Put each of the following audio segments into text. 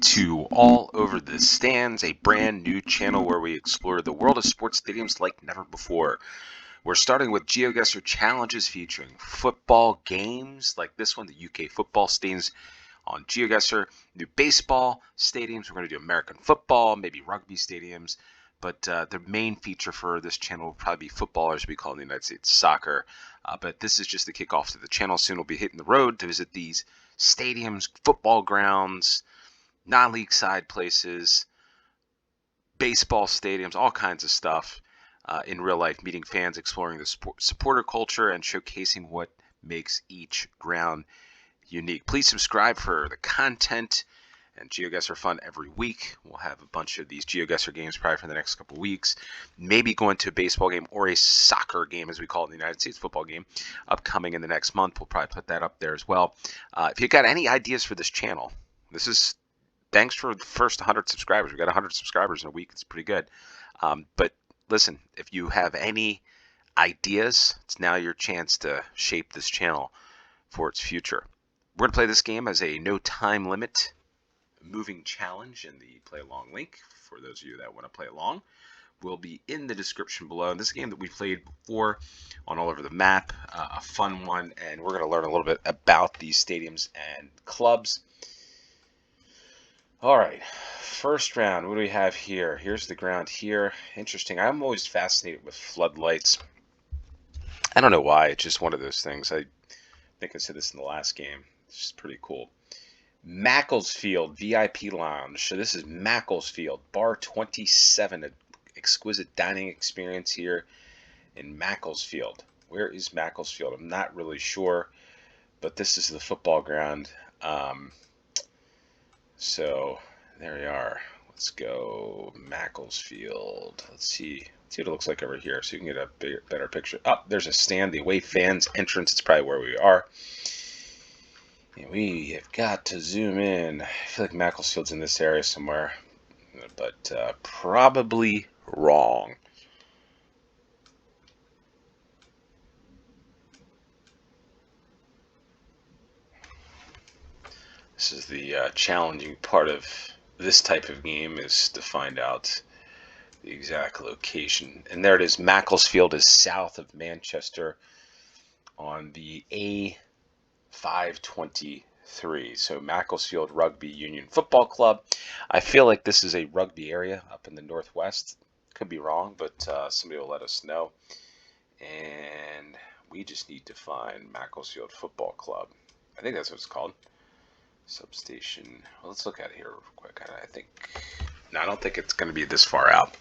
to All Over the Stands, a brand new channel where we explore the world of sports stadiums like never before. We're starting with GeoGuessr challenges featuring football games like this one, the UK football stadiums on GeoGuessr, new baseball stadiums. We're going to do American football, maybe rugby stadiums, but the main feature for this channel will probably be football, or as we call it in the United States, soccer. But this is just the kickoff to the channel. Soon we'll be hitting the road to visit these stadiums, football grounds, non-league side places, baseball stadiums, all kinds of stuff in real life, meeting fans, exploring the supporter culture, and showcasing what makes each ground unique. Please subscribe for the content and GeoGuessr fun every week. We'll have a bunch of these GeoGuessr games probably for the next couple weeks. Maybe going to a baseball game or a soccer game, as we call it in the United States, football game, upcoming in the next month. We'll probably put that up there as well. If you got any ideas for this channel, this is thanks for the first 100 subscribers. We got 100 subscribers in a week. It's pretty good. But listen, if you have any ideas, it's now your chance to shape this channel for its future. We're going to play this game as a no time limit moving challenge, and the play along link for those of you that want to play along will be in the description below. And this is a game that we played before on All Over the Map, a fun one, and we're going to learn a little bit about these stadiums and clubs. All right, first round, what do we have here? Here's the ground here. Interesting. I'm always fascinated with floodlights. I don't know why. It's just one of those things. I think I said this in the last game. It's just pretty cool. Macclesfield VIP Lounge. So this is Macclesfield, Bar 27, an exquisite dining experience here in Macclesfield. Where is Macclesfield? I'm not really sure, but this is the football ground. So there we are. Let's go Macclesfield. Let's see what it looks like over here so you can get a better picture. Oh, there's a stand, the away fans entrance. It's probably where we are. And we have got to zoom in. I feel like Macclesfield's in this area somewhere, but probably wrong. This is the challenging part of this type of game, is to find out the exact location. And there it is. Macclesfield is south of Manchester on the A523. So Macclesfield Rugby Union Football Club. I feel like this is a rugby area up in the northwest. Could be wrong, but somebody will let us know. And we just need to find Macclesfield Football Club. I think that's what it's called. Substation. Well, let's look at it here real quick. I don't think it's going to be this far out.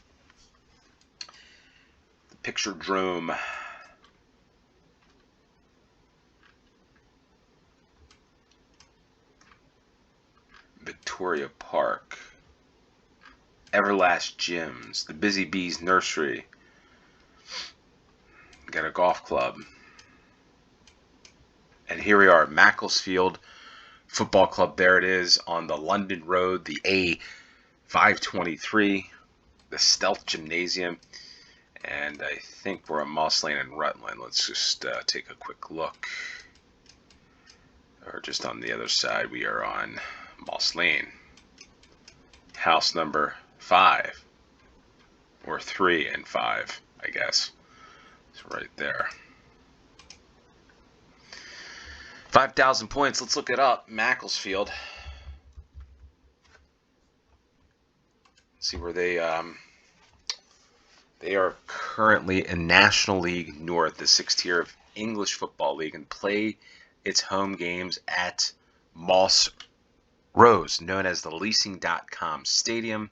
The picture drome. Victoria Park. Everlast Gyms. The Busy Bees Nursery. Got a golf club. And here we are at Macclesfield Football Club. There it is on the London Road, the A523, the Stealth Gymnasium, and I think we're on Moss Lane and Rutland. Let's just take a quick look. Or just on the other side, we are on Moss Lane. House number 5, or 3 and 5, I guess. It's right there. 5,000 points. Let's look it up. Macclesfield. Let's see where they are currently in National League North, the 6th tier of English Football League, and play its home games at Moss Rose, known as the Leasing.com Stadium.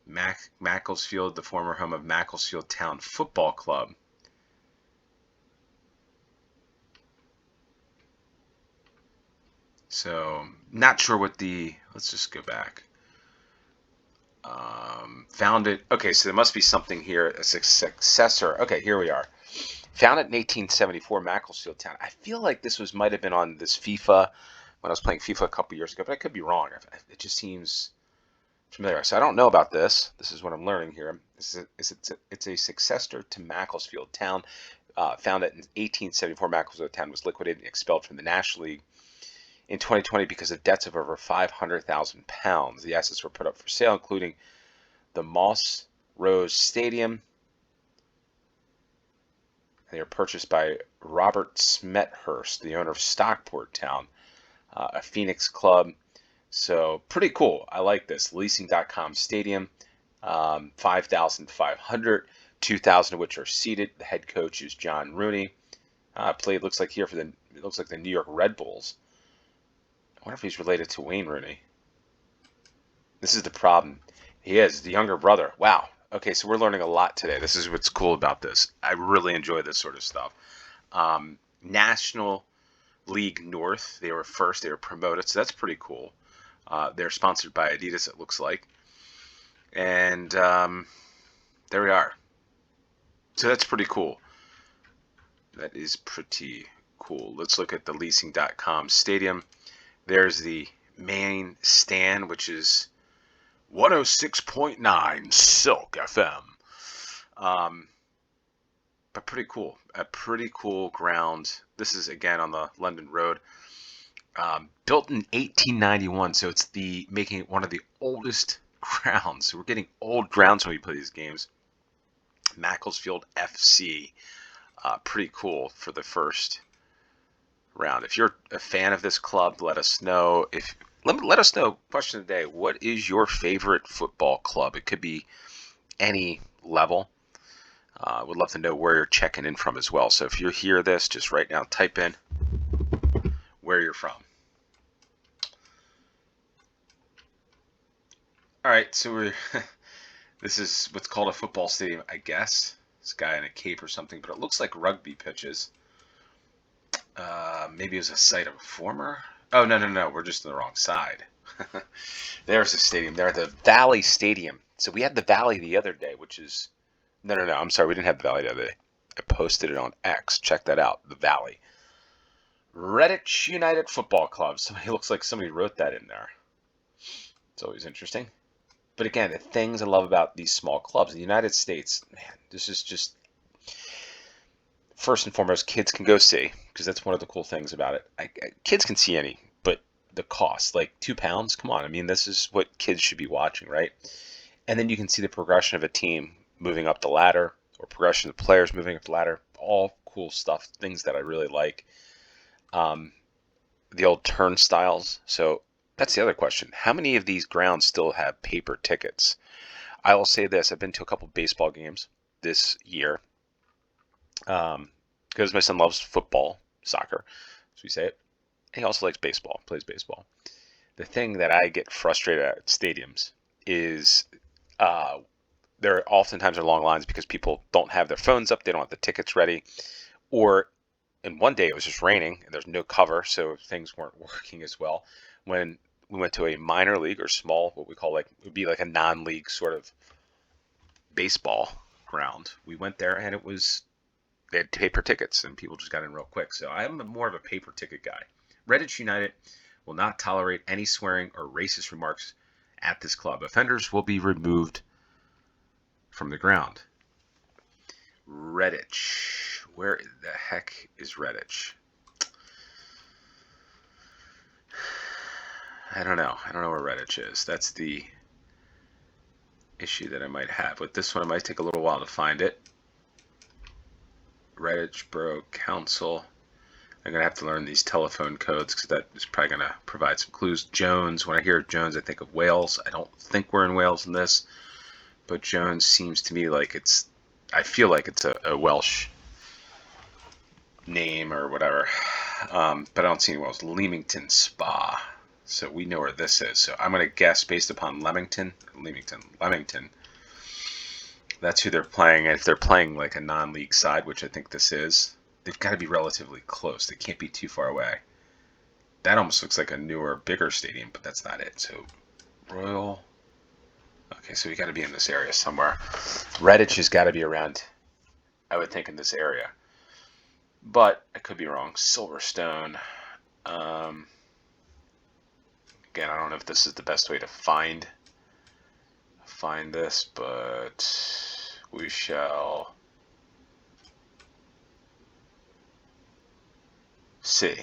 Macclesfield, the former home of Macclesfield Town Football Club. So, not sure what let's just go back. Founded, okay, so there must be something here, a successor. Okay, here we are. Founded in 1874, Macclesfield Town. I feel like this might have been on this FIFA, when I was playing FIFA a couple years ago, but I could be wrong. It just seems familiar. So I don't know about this. This is what I'm learning here. It's a successor to Macclesfield Town. Founded in 1874, Macclesfield Town was liquidated and expelled from the National League in 2020 because of debts of over £500,000. The assets were put up for sale, including the Moss Rose Stadium. They were purchased by Robert Smethurst, the owner of Stockport Town, a Phoenix club. So pretty cool. I like this. Leasing.com Stadium, 5,500, 2,000 of which are seated. The head coach is John Rooney. Played looks like the New York Red Bulls. I wonder if he's related to Wayne Rooney. This is the problem. He is the younger brother. Wow. Okay, so we're learning a lot today. This is what's cool about this. I really enjoy this sort of stuff. National League North. They were first. They were promoted, so that's pretty cool. They're sponsored by Adidas, it looks like. And there we are. So that's pretty cool. That is pretty cool. Let's look at the leasing.com stadium. There's the main stand, which is 106.9 Silk FM. But pretty cool. A pretty cool ground. This is, again, on the London Road. Built in 1891, so it's making it one of the oldest grounds. So we're getting old grounds when we play these games. Macclesfield FC. Pretty cool for the first round. If you're a fan of this club, let us know. Let us know. Question of the day: what is your favorite football club? It could be any level. Would love to know where you're checking in from as well. So if you hear this, just right now type in where you're from. All right, so this is what's called a football stadium, I guess. This guy in a cape or something, but it looks like rugby pitches. Maybe it was a site of a former. Oh, no, we're just on the wrong side. There's the stadium there, the Valley Stadium. So we had the Valley the other day, which is... No, I'm sorry, we didn't have the Valley the other day. I posted it on X. Check that out, the Valley. Redditch United Football Club. It looks like somebody wrote that in there. It's always interesting. But again, the things I love about these small clubs in the United States, man, this is just... First and foremost, kids can go see, because that's one of the cool things about it. Kids can see any, but the cost, like £2, come on. I mean, this is what kids should be watching, right? And then you can see the progression of a team moving up the ladder, or progression of the players moving up the ladder. All cool stuff, things that I really like. The old turnstiles. So that's the other question. How many of these grounds still have paper tickets? I will say this. I've been to a couple baseball games this year. Because my son loves football, soccer, as we say it. And he also likes baseball, plays baseball. The thing that I get frustrated at stadiums is there oftentimes are long lines because people don't have their phones up, they don't have the tickets ready, or in one day it was just raining and there's no cover, so things weren't working as well. When we went to a minor league or small, what we call it would be like a non-league sort of baseball ground, we went there and they had paper tickets and people just got in real quick. So I'm more of a paper ticket guy. Redditch United will not tolerate any swearing or racist remarks at this club. Offenders will be removed from the ground. Redditch. Where the heck is Redditch? I don't know. I don't know where Redditch is. That's the issue that I might have. With this one, it might take a little while to find it. Redditch Borough Council. I'm going to have to learn these telephone codes because that is probably going to provide some clues. Jones. When I hear Jones, I think of Wales. I don't think we're in Wales in this, but Jones seems to me like I feel like it's a Welsh name or whatever, but I don't see any Wales. Leamington Spa. So we know where this is. So I'm going to guess based upon Leamington. That's who they're playing. And if they're playing like a non-league side, which I think this is, they've got to be relatively close. They can't be too far away. That almost looks like a newer, bigger stadium, but that's not it. So Royal. Okay, so we got to be in this area somewhere. Redditch has got to be around, I would think, in this area. But I could be wrong. Silverstone. Again, I don't know if this is the best way to find this, but we shall see.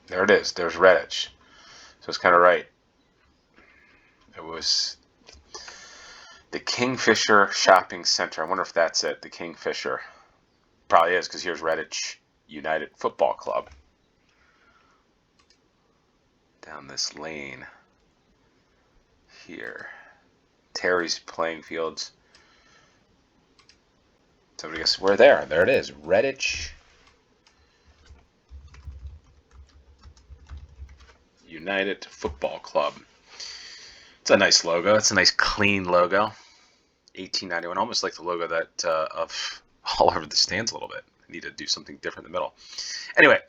There it is. There's Redditch. So it's kind of right. It was the Kingfisher Shopping Center. I wonder if that's it. The Kingfisher. Probably is, because here's Redditch United Football Club. Down this lane here. Terry's playing fields. Somebody guess we're there. There it is. Redditch United Football Club. It's a nice logo. It's a nice clean logo. 1891, almost like the logo that of all over the stands a little bit. I need to do something different in the middle. Anyway,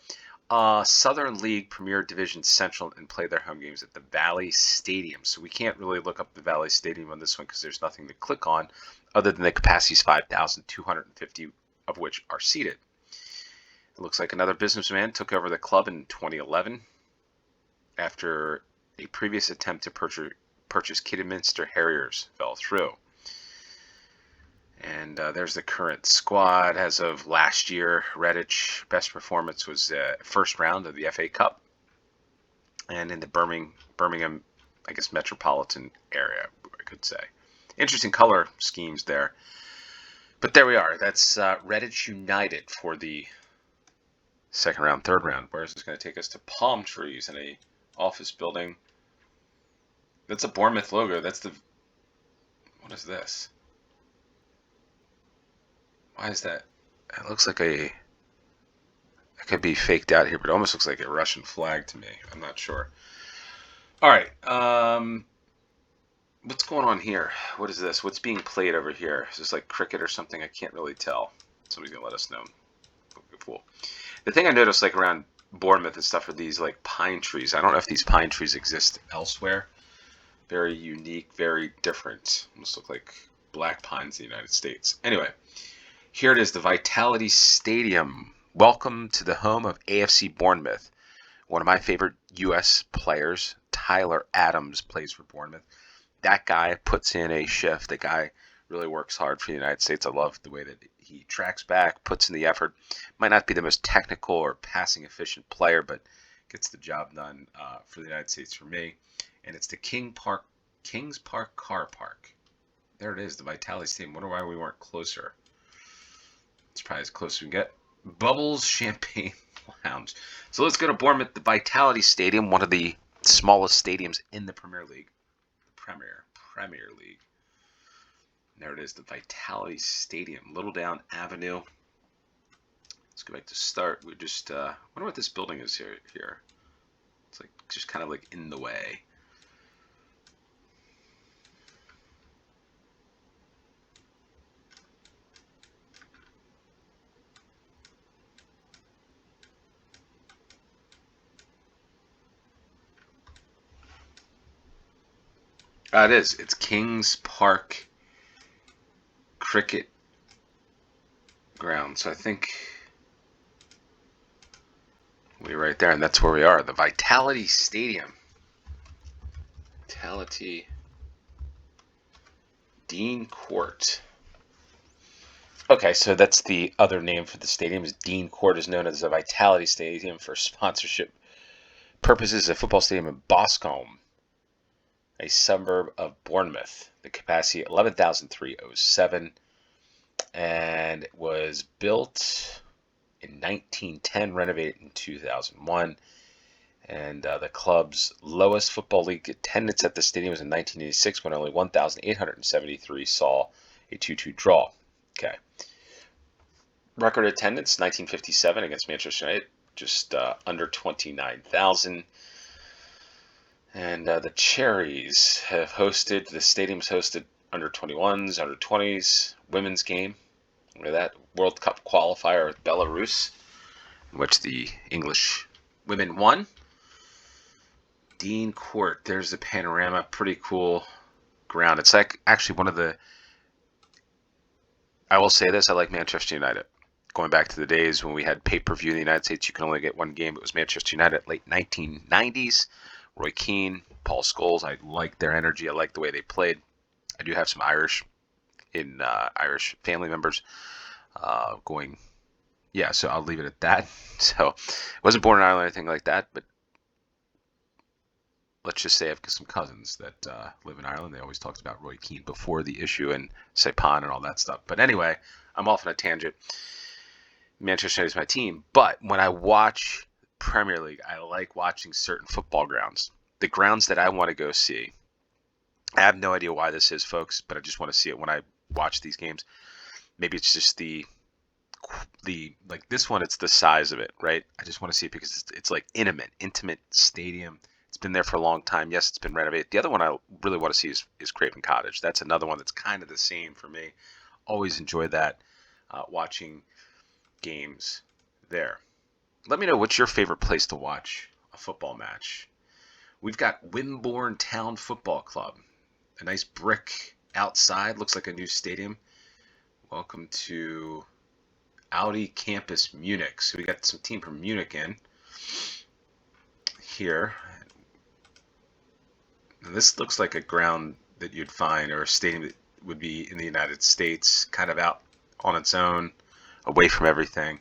Southern League Premier Division Central and play their home games at the Valley Stadium. So we can't really look up the Valley Stadium on this one because there's nothing to click on other than the capacity is 5,250 of which are seated. It looks like another businessman took over the club in 2011 after a previous attempt to purchase Kidderminster Harriers fell through. And there's the current squad as of last year. Redditch best performance was first round of the FA Cup, and in the Birmingham, I guess, metropolitan area, I could say. Interesting color schemes there. But there we are. That's Redditch United for the second round, third round. Where is this going to take us? To palm trees in a office building. That's a Bournemouth logo. That's the... What is this? Why is that? It looks like a... It could be faked out here, but it almost looks like a Russian flag to me. I'm not sure. All right. What's going on here? What is this? What's being played over here? Is this like cricket or something? I can't really tell. Somebody's going to let us know. Cool. The thing I noticed like around Bournemouth and stuff are these like pine trees. I don't know if these pine trees exist elsewhere. Very unique, very different. Almost look like black pines in the United States. Anyway, here it is, the Vitality Stadium. Welcome to the home of AFC Bournemouth. One of my favorite U.S. players, Tyler Adams, plays for Bournemouth. That guy puts in a shift. The guy really works hard for the United States. I love the way that he tracks back, puts in the effort. Might not be the most technical or passing efficient player, but gets the job done for the United States for me. And it's the Kings Park Car Park. There it is, the Vitality Stadium. Wonder why we weren't closer. It's probably as close as we can get. Bubbles Champagne Lounge. So let's go to Bournemouth, the Vitality Stadium, one of the smallest stadiums in the Premier League. Premier League. There it is, the Vitality Stadium, Littledown Avenue. Let's go back to start. We just wonder what this building is here. It's like just kind of like in the way. It is. It's Kings Park Cricket Ground. So I think we're right there, and that's where we are. The Vitality Stadium. Vitality Dean Court. Okay, so that's the other name for the stadium. Dean Court is known as the Vitality Stadium for sponsorship purposes. A football stadium in Boscombe, a suburb of Bournemouth. The capacity 11,307, and it was built in 1910, renovated in 2001. And the club's lowest football league attendance at the stadium was in 1986, when only 1,873 saw a 2-2 draw. Okay. Record attendance 1957 against Manchester United, just under 29,000. And the Cherries have hosted, the stadium's hosted under 21s, under 20s, women's game. Look at that, World Cup qualifier with Belarus, in which the English women won. Dean Court, there's the panorama, pretty cool ground. It's like actually one of the, I will say this, I like Manchester United. Going back to the days when we had pay-per-view in the United States, you can only get one game. It was Manchester United, late 1990s. Roy Keane, Paul Scholes. I like their energy. I like the way they played. I do have some Irish family members going. Yeah, so I'll leave it at that. So I wasn't born in Ireland or anything like that, but let's just say I've got some cousins that live in Ireland. They always talked about Roy Keane before the issue and Saipan and all that stuff. But anyway, I'm off on a tangent. Manchester United is my team, but when I watch Premier League, I like watching certain football grounds. The grounds that I want to go see. I have no idea why this is, folks, but I just want to see it when I watch these games. Maybe it's just the like this one, it's the size of it, right? I just want to see it because it's like intimate stadium. It's been there for a long time. Yes, it's been renovated. The other one I really want to see is Craven Cottage. That's another one that's kind of the same for me. Always enjoy that, watching games there. Let me know what's your favorite place to watch a football match. We've got Wimborne Town Football Club. A nice brick outside. Looks like a new stadium. Welcome to Audi Campus Munich. So we got some team from Munich in here. And this looks like a ground that you'd find, or a stadium that would be in the United States, kind of out on its own, away from everything.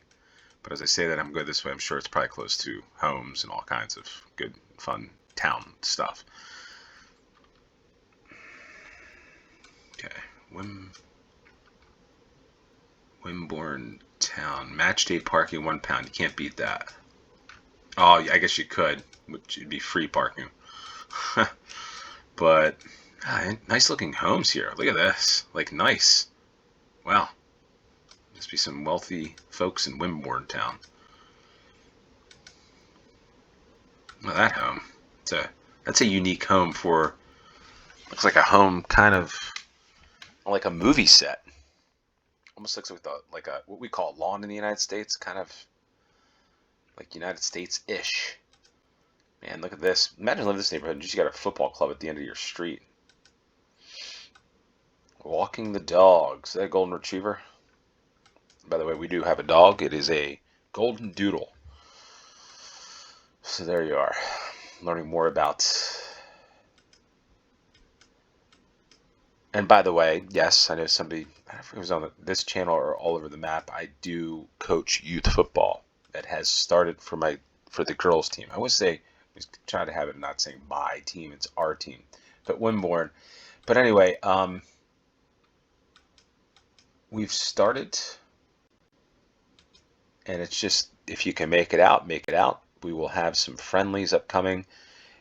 But as I say that I'm going this way, I'm sure it's probably close to homes and all kinds of good, fun town stuff. Okay, Wimborne Town. Match day parking, £1. You can't beat that. Oh, I guess you could, which would be free parking. But nice looking homes here. Look at this. Like, nice. Wow. Must be some wealthy folks in Wimborne Town. Look at that home. That's a unique home for. Looks like a home, kind of like a movie set. Almost looks like a what we call a lawn in the United States, kind of like United States-ish. Man, look at this. Imagine living in this neighborhood and you just got a football club at the end of your street. Walking the dogs. Is that a golden retriever? By the way, we do have a dog. It is a golden doodle. So there you are. Learning more about. And by the way, yes, I know somebody, I don't know if it was on this channel or all over the map, I do coach youth football. That has started for the girls team. I always say, I try to have it not saying my team, it's our team. But Wimborne. But anyway, we've started, and it's just, if you can make it out, make it out. We will have some friendlies upcoming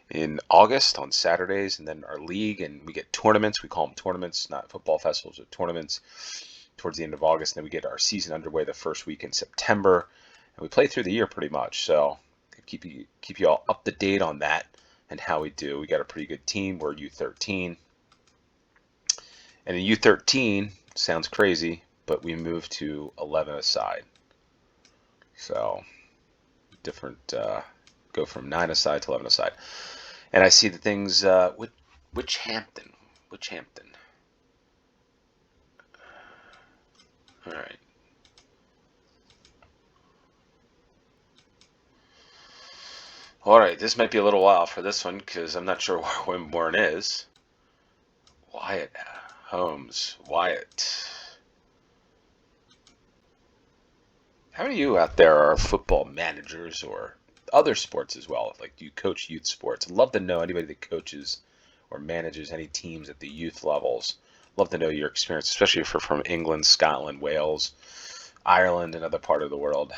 in August on Saturdays, and then our league, and we get tournaments. We call them tournaments, not football festivals, but tournaments towards the end of August. And then we get our season underway the first week in September, and we play through the year pretty much. So keep you all up to date on that and how we do. We got a pretty good team. We're U13, and in U13 sounds crazy, but we moved to 11-a-side. So different, go from 9-a-side to 11-a-side. And I see the things, which Hampton. All right. All right, this might be a little while for this one because I'm not sure where Wimborne is. Wyatt Holmes. Wyatt. How many of you out there are football managers or other sports as well? Like, do you coach youth sports? I'd love to know anybody that coaches or manages any teams at the youth levels. Love to know your experience, especially if you're from England, Scotland, Wales, Ireland, and other part of the world.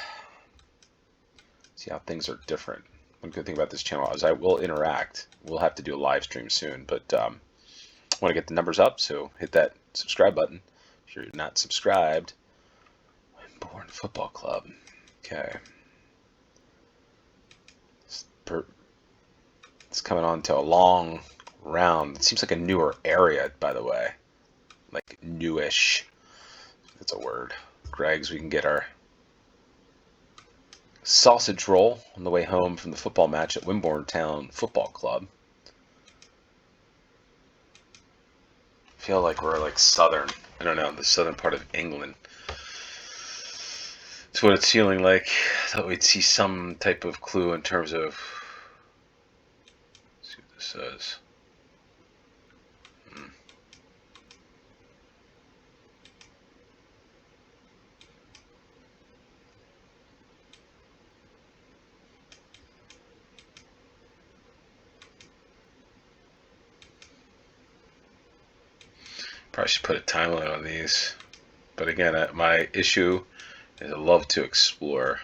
See how things are different. One good thing about this channel is I will interact. We'll have to do a live stream soon, but I want to get the numbers up, so hit that subscribe button if you're not subscribed. Wimborne Football Club. Okay. It's coming on to a long round. It seems like a newer area, by the way. Like newish. That's a word. Greg's, we can get our sausage roll on the way home from the football match at Wimborne Town Football Club. I feel like we're like southern. I don't know, the southern part of England. It's what it's feeling like. I thought we'd see some type of clue in terms of. Let's see what this says. Probably should put a time limit on these. But again, my issue is I love to explore.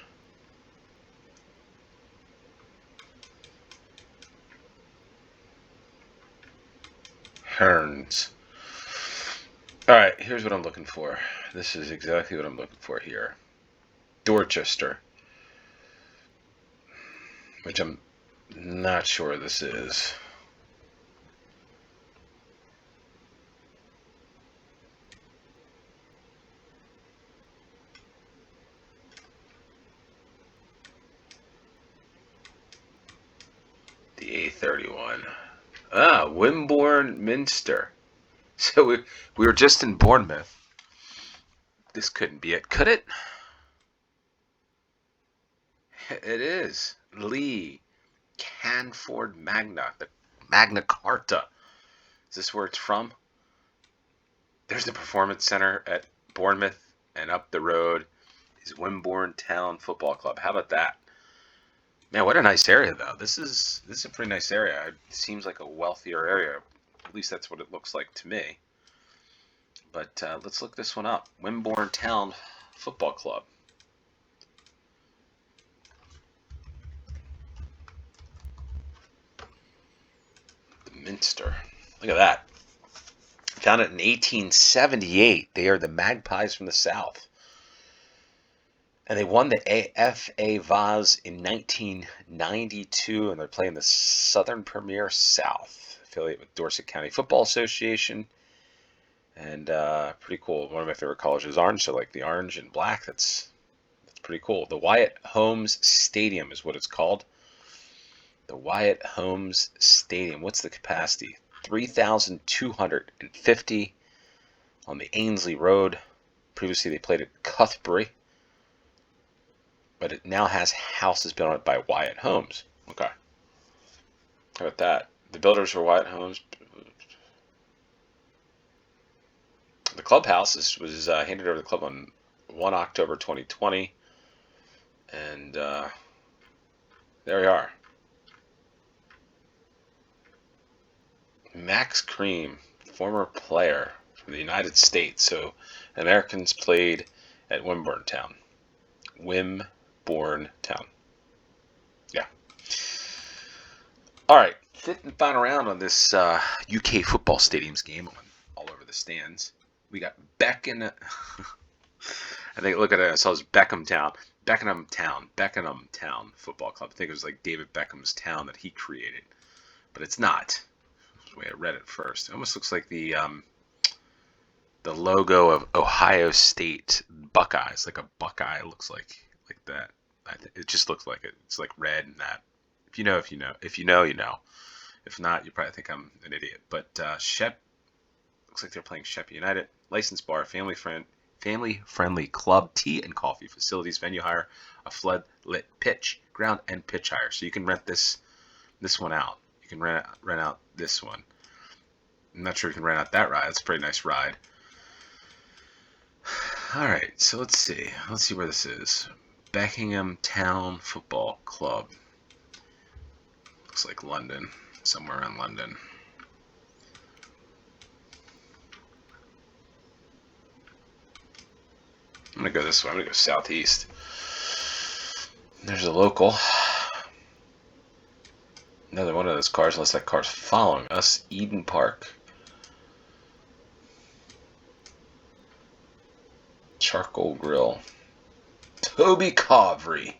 Herns. Alright, here's what I'm looking for. This is exactly what I'm looking for here. Dorchester. Which I'm not sure this is. The A31. Ah, Wimborne, Minster. So we were just in Bournemouth. This couldn't be it, could it? It is. Lee. Canford Magna. The Magna Carta. Is this where it's from? There's the Performance Center at Bournemouth, and up the road is Wimborne Town Football Club. How about that? Man, what a nice area, though. This is a pretty nice area. It seems like a wealthier area. At least that's what it looks like to me. But let's look this one up. Wimborne Town Football Club. The Minster. Look at that. Founded in 1878. They are the Magpies from the South. And they won the AFA Vase in 1992, and they're playing the Southern Premier South, affiliate with Dorset County Football Association. And pretty cool. One of my favorite colors is orange, so like the orange and black, that's pretty cool. The Wyatt Holmes Stadium is what it's called. The Wyatt Holmes Stadium. What's the capacity? 3,250 on the Ainsley Road. Previously they played at Cuthbury, but it now has houses built on it by Wyatt Holmes. Okay. How about that? The builders were Wyatt Holmes. The clubhouse was handed over to the club on 1 October 2020. And there we are. Max Cream, former player from the United States. So Americans played at Wimborne Town. Wimborne Town. Yeah. All right. Fifth and final round on this UK football stadiums game all over the stands. We got Beckenham. I think look at it. I saw it was Beckenham Town Football Club. I think it was like David Beckham's town that he created, but it's not. That's the way I read it first. It almost looks like the logo of Ohio State Buckeyes, like a Buckeye looks like that. It just looks like it. It's like red and that. If you know, you know. If not, you probably think I'm an idiot. But Shep looks like they're playing Sheppey United. Licensed bar, family-friendly club, tea and coffee facilities, venue hire, a flood-lit pitch, ground and pitch hire. So you can rent this one out. You can rent out this one. I'm not sure you can rent out that ride. It's a pretty nice ride. All right, so let's see. Let's see where this is. Beckenham Town Football Club. Looks like London, somewhere in London. I'm going to go this way. I'm going to go southeast. There's a local. Another one of those cars, unless that car's following us. Eden Park. Charcoal Grill. Toby Covry.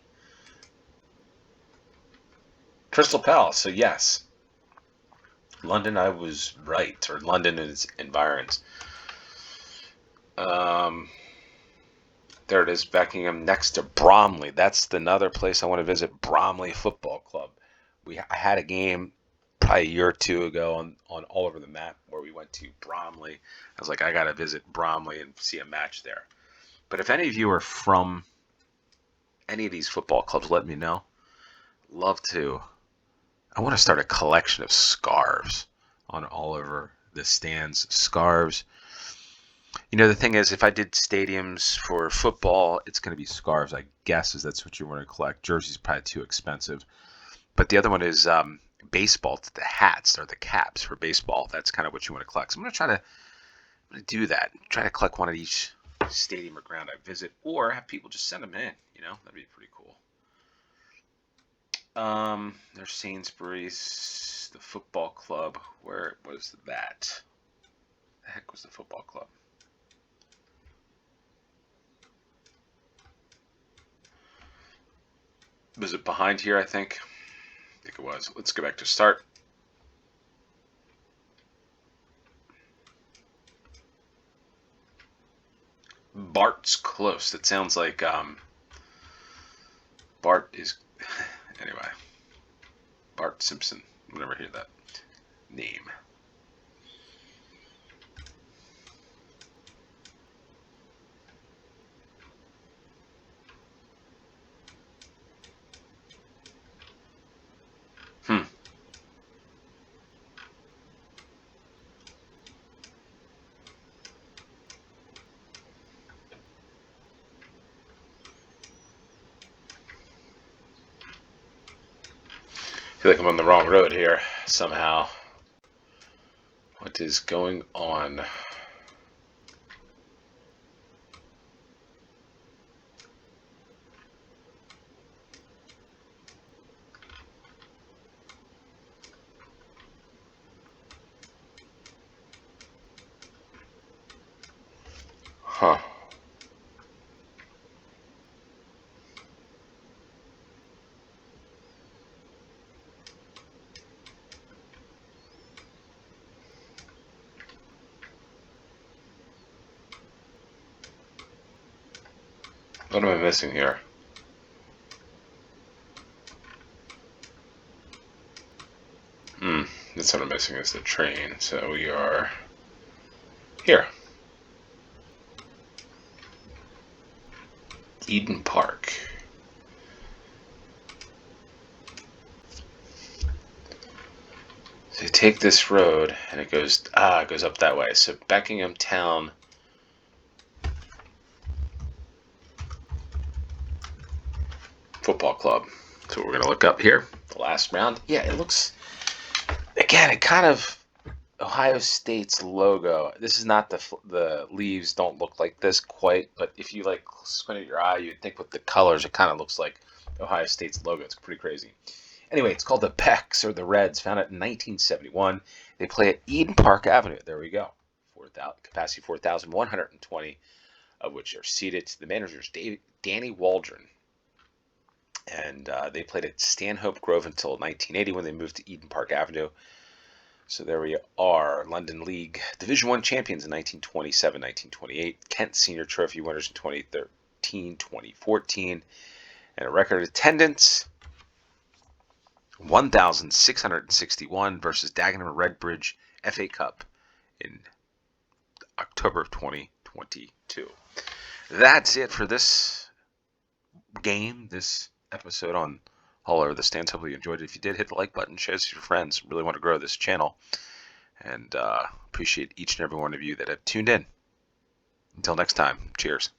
Crystal Palace. So yes. London, I was right. Or London and its environs. There it is, Beckenham, next to Bromley. That's another place I want to visit, Bromley Football Club. I had a game probably a year or two ago on All Over the Map where we went to Bromley. I was like, I got to visit Bromley and see a match there. But if any of you are from any of these football clubs, let me know. Love to. I want to start a collection of scarves on all over the stands. Scarves. You know, the thing is, if I did stadiums for football, it's going to be scarves, I guess, is that's what you want to collect. Jersey's probably too expensive. But the other one is baseball. It's the hats or the caps for baseball. That's kind of what you want to collect. So I'm going to try to I'm going to do that. Try to collect one at each stadium or ground I visit, or have people just send them in. That'd be pretty cool. There's Sainsbury's, the football club. Where was that? The heck was the football club? Was it behind here, I think? I think it was. Let's go back to start. Bart's close. That sounds like Bart is anyway. Bart Simpson. I'll never hear that name. I feel like I'm on the wrong road here somehow. What is going on? Huh. What am I missing here? That's what I'm missing is the train. So we are here. Eden Park. So you take this road and it goes up that way. So Beckenham Town Football Club. So we're gonna look up here. The last round. Yeah, it looks again. It kind of Ohio State's logo. This is not the leaves don't look like this quite, but if you like squint at your eye, you'd think with the colors, it kind of looks like Ohio State's logo. It's pretty crazy. Anyway, it's called the Pecks or the Reds. Founded in 1971. They play at Eden Park Avenue. There we go. Capacity 4,120, of which are seated. The manager's Danny Waldron. And they played at Stanhope Grove until 1980 when they moved to Eden Park Avenue. So there we are. London League Division I champions in 1927, 1928. Kent Senior Trophy winners in 2013, 2014. And a record attendance 1,661 versus Dagenham Redbridge FA Cup in October of 2022. That's it for this game, this episode on All Over the Stands. Hopefully you enjoyed it. If you did, hit the like button, share this with your friends. Really want to grow this channel. And appreciate each and every one of you that have tuned in. Until next time, cheers.